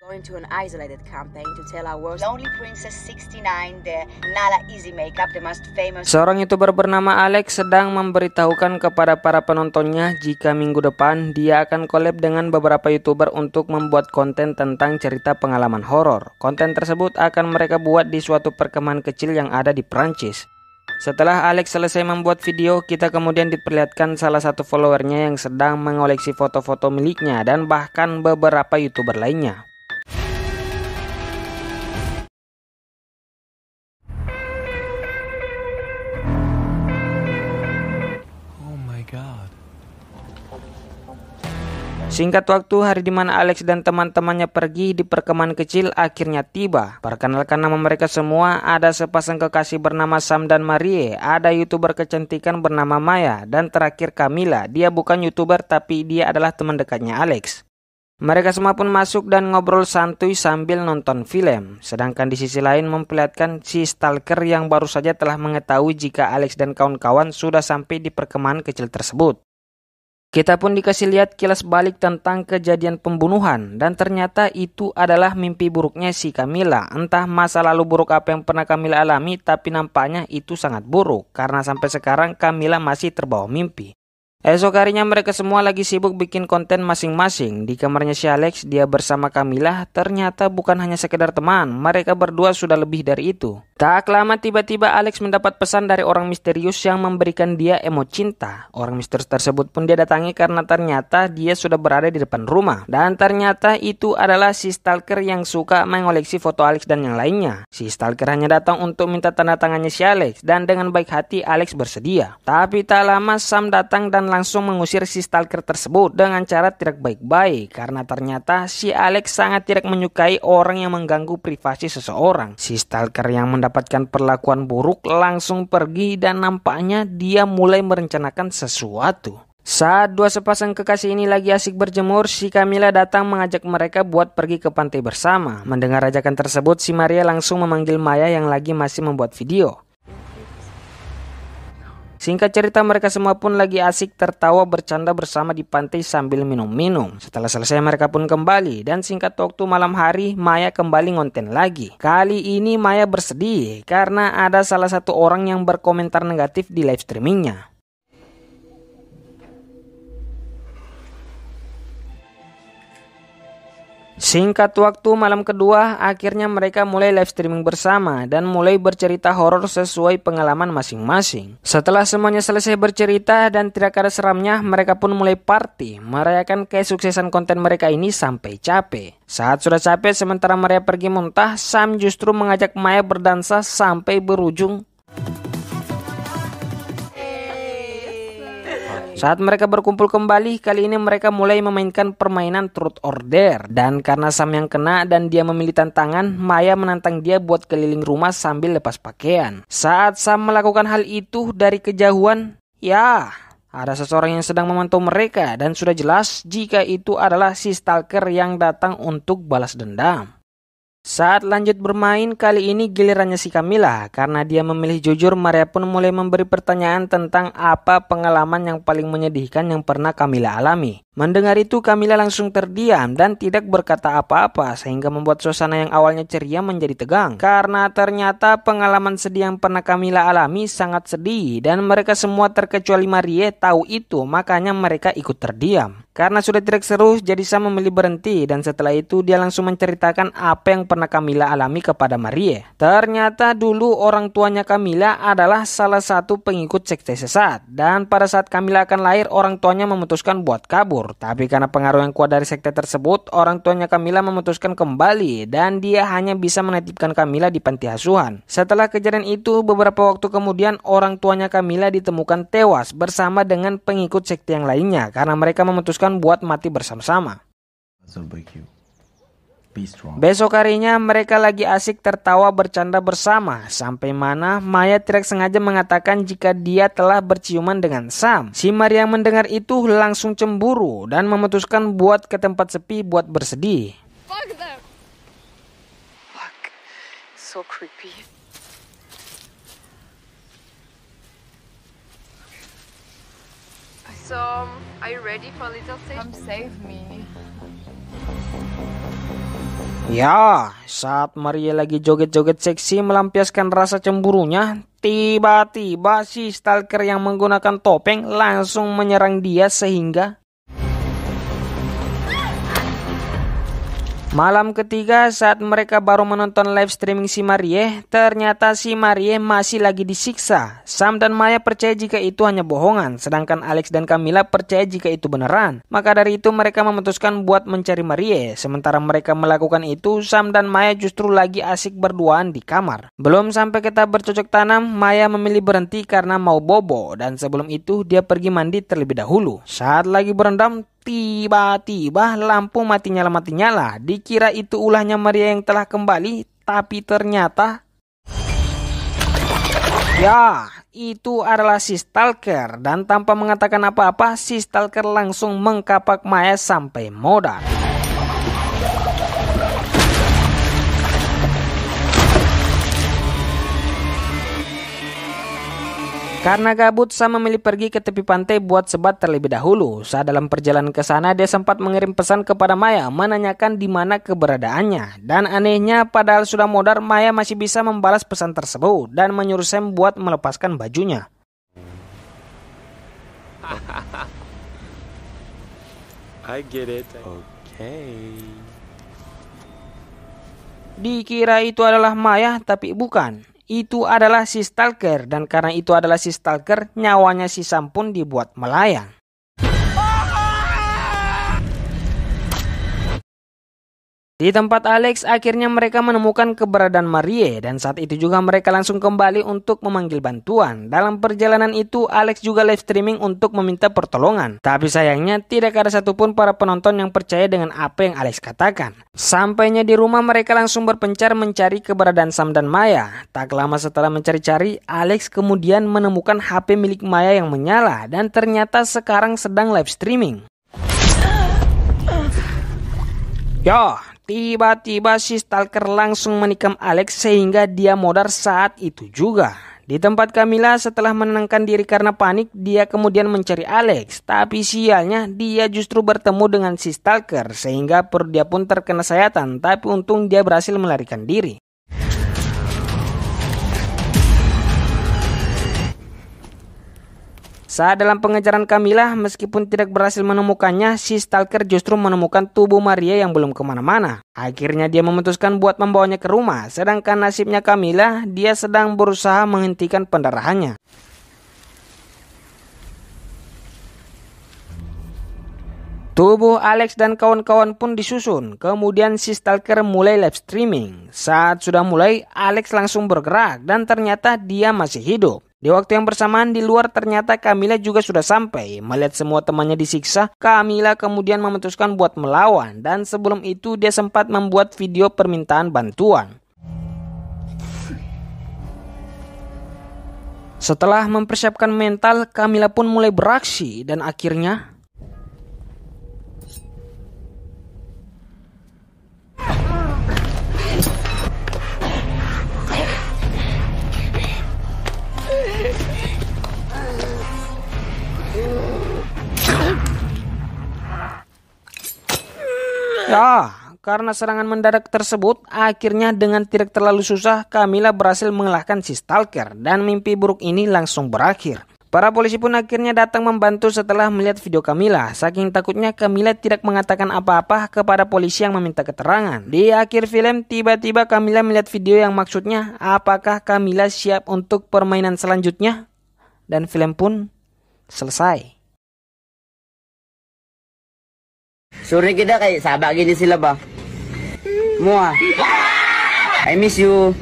Going to an isolated campaign to tell our Lonely Princess 69, the Nala Easy Makeup, the most famous. Seorang YouTuber bernama Alex sedang memberitahukan kepada para penontonnya jika minggu depan dia akan collab dengan beberapa YouTuber untuk membuat konten tentang cerita pengalaman horor. Konten tersebut akan mereka buat di suatu perkemahan kecil yang ada di Prancis. Setelah Alex selesai membuat video, kita kemudian diperlihatkan salah satu followernya yang sedang mengoleksi foto-foto miliknya dan bahkan beberapa YouTuber lainnya. Singkat waktu, hari di mana Alex dan teman-temannya pergi di perkemahan kecil akhirnya tiba. Perkenalkan nama mereka semua, ada sepasang kekasih bernama Sam dan Marie, ada YouTuber kecantikan bernama Maya, dan terakhir Camilla. Dia bukan YouTuber tapi dia adalah teman dekatnya Alex. Mereka semua pun masuk dan ngobrol santuy sambil nonton film. Sedangkan di sisi lain memperlihatkan si stalker yang baru saja telah mengetahui jika Alex dan kawan-kawan sudah sampai di perkemahan kecil tersebut. Kita pun dikasih lihat kilas balik tentang kejadian pembunuhan dan ternyata itu adalah mimpi buruknya si Camilla. Entah masa lalu buruk apa yang pernah Camilla alami, tapi nampaknya itu sangat buruk karena sampai sekarang Camilla masih terbawa mimpi. Esok harinya mereka semua lagi sibuk bikin konten masing-masing. Di kamarnya si Alex, dia bersama Camilla ternyata bukan hanya sekedar teman, mereka berdua sudah lebih dari itu. Tak lama tiba-tiba Alex mendapat pesan dari orang misterius yang memberikan dia emot cinta. Orang misterius tersebut pun dia datangi karena ternyata dia sudah berada di depan rumah. Dan ternyata itu adalah si stalker yang suka mengoleksi foto Alex dan yang lainnya. Si stalker hanya datang untuk minta tanda tangannya si Alex dan dengan baik hati Alex bersedia. Tapi tak lama Sam datang dan langsung mengusir si stalker tersebut dengan cara tidak baik-baik karena ternyata si Alex sangat tidak menyukai orang yang mengganggu privasi seseorang. Si stalker yang mendapatkan perlakuan buruk langsung pergi dan nampaknya dia mulai merencanakan sesuatu. Saat dua sepasang kekasih ini lagi asik berjemur, si Camilla datang mengajak mereka buat pergi ke pantai bersama. Mendengar ajakan tersebut, si Maria langsung memanggil Maya yang lagi masih membuat video. Singkat cerita, mereka semua pun lagi asik tertawa bercanda bersama di pantai sambil minum-minum. Setelah selesai mereka pun kembali dan singkat waktu malam hari Maya kembali ngonten lagi. Kali ini Maya bersedih karena ada salah satu orang yang berkomentar negatif di live streamingnya. Singkat waktu malam kedua, akhirnya mereka mulai live streaming bersama dan mulai bercerita horor sesuai pengalaman masing-masing. Setelah semuanya selesai bercerita dan tidak ada seramnya, mereka pun mulai party, merayakan kesuksesan konten mereka ini sampai capek. Saat sudah capek, sementara mereka pergi muntah, Sam justru mengajak Maya berdansa sampai berujung. Saat mereka berkumpul kembali, kali ini mereka mulai memainkan permainan Truth or Dare. Dan karena Sam yang kena dan dia memilih tantangan, Maya menantang dia buat keliling rumah sambil lepas pakaian. Saat Sam melakukan hal itu dari kejauhan, ya, ada seseorang yang sedang memantau mereka dan sudah jelas jika itu adalah si stalker yang datang untuk balas dendam. Saat lanjut bermain, kali ini gilirannya si Camilla. Karena dia memilih jujur, Maria pun mulai memberi pertanyaan tentang apa pengalaman yang paling menyedihkan yang pernah Camilla alami. Mendengar itu, Camilla langsung terdiam dan tidak berkata apa-apa sehingga membuat suasana yang awalnya ceria menjadi tegang. Karena ternyata pengalaman sedih yang pernah Camilla alami sangat sedih dan mereka semua terkecuali Marie tahu itu, makanya mereka ikut terdiam. Karena sudah tidak seru, jadi Sam memilih berhenti dan setelah itu dia langsung menceritakan apa yang pernah Camilla alami kepada Marie. Ternyata dulu orang tuanya Camilla adalah salah satu pengikut sekte sesat dan pada saat Camilla akan lahir orang tuanya memutuskan buat kabur. Tapi karena pengaruh yang kuat dari sekte tersebut, orang tuanya Camilla memutuskan kembali dan dia hanya bisa menitipkan Camilla di panti asuhan. Setelah kejadian itu, beberapa waktu kemudian orang tuanya Camilla ditemukan tewas bersama dengan pengikut sekte yang lainnya karena mereka memutuskan buat mati bersama-sama. Besok harinya mereka lagi asik tertawa bercanda bersama sampai mana Maya tidak sengaja mengatakan jika dia telah berciuman dengan Sam. Si Maria yang mendengar itu langsung cemburu dan memutuskan buat ke tempat sepi buat bersedih. Fuck them. Fuck. So creepy. So, are you ready for a little save? Come save me. Ya, saat Maria lagi joget-joget seksi melampiaskan rasa cemburunya, tiba-tiba si stalker yang menggunakan topeng langsung menyerang dia sehingga malam ketiga saat mereka baru menonton live streaming si Marie, ternyata si Marie masih lagi disiksa. Sam dan Maya percaya jika itu hanya bohongan, sedangkan Alex dan Camila percaya jika itu beneran. Maka dari itu mereka memutuskan buat mencari Marie. Sementara mereka melakukan itu, Sam dan Maya justru lagi asik berduaan di kamar. Belum sampai kita bercocok tanam, Maya memilih berhenti karena mau bobo, dan sebelum itu dia pergi mandi terlebih dahulu. Saat lagi berendam, tiba-tiba lampu mati nyala. Dikira itu ulahnya Maria yang telah kembali, tapi ternyata ya, itu adalah si stalker. Dan tanpa mengatakan apa-apa, si stalker langsung mengkapak Maya sampai modar. Karena gabut, Sam memilih pergi ke tepi pantai buat sebat terlebih dahulu. Saat dalam perjalanan ke sana, dia sempat mengirim pesan kepada Maya menanyakan di mana keberadaannya. Dan anehnya, padahal sudah modar, Maya masih bisa membalas pesan tersebut dan menyuruh Sam buat melepaskan bajunya. I get it. Okay. Dikira itu adalah Maya, tapi bukan. Itu adalah si stalker, dan karena itu adalah si stalker, nyawanya si Sam pun dibuat melayang. Di tempat Alex, akhirnya mereka menemukan keberadaan Marie, dan saat itu juga mereka langsung kembali untuk memanggil bantuan. Dalam perjalanan itu, Alex juga live streaming untuk meminta pertolongan. Tapi sayangnya, tidak ada satupun para penonton yang percaya dengan apa yang Alex katakan. Sampainya di rumah, mereka langsung berpencar mencari keberadaan Sam dan Maya. Tak lama setelah mencari-cari, Alex kemudian menemukan HP milik Maya yang menyala, dan ternyata sekarang sedang live streaming. Ya, tiba-tiba si stalker langsung menikam Alex sehingga dia modar saat itu juga. Di tempat Camila, setelah menenangkan diri karena panik, dia kemudian mencari Alex. Tapi sialnya, dia justru bertemu dengan si stalker sehingga perut dia pun terkena sayatan. Tapi untung dia berhasil melarikan diri. Saat dalam pengejaran Camila, meskipun tidak berhasil menemukannya, si stalker justru menemukan tubuh Maria yang belum kemana-mana. Akhirnya dia memutuskan buat membawanya ke rumah, sedangkan nasibnya Camila, dia sedang berusaha menghentikan pendarahannya. Tubuh Alex dan kawan-kawan pun disusun, kemudian si stalker mulai live streaming. Saat sudah mulai, Alex langsung bergerak dan ternyata dia masih hidup. Di waktu yang bersamaan di luar ternyata Camila juga sudah sampai. Melihat semua temannya disiksa, Camila kemudian memutuskan buat melawan. Dan sebelum itu dia sempat membuat video permintaan bantuan. Setelah mempersiapkan mental, Camila pun mulai beraksi dan akhirnya ya, karena serangan mendadak tersebut, akhirnya dengan tidak terlalu susah, Camila berhasil mengalahkan si stalker dan mimpi buruk ini langsung berakhir. Para polisi pun akhirnya datang membantu setelah melihat video Camila. Saking takutnya, Camila tidak mengatakan apa-apa kepada polisi yang meminta keterangan. Di akhir film, tiba-tiba Camila melihat video yang maksudnya, apakah Camila siap untuk permainan selanjutnya? Dan film pun selesai. Sore kita kay sabag gini sila ba? Mo I miss you.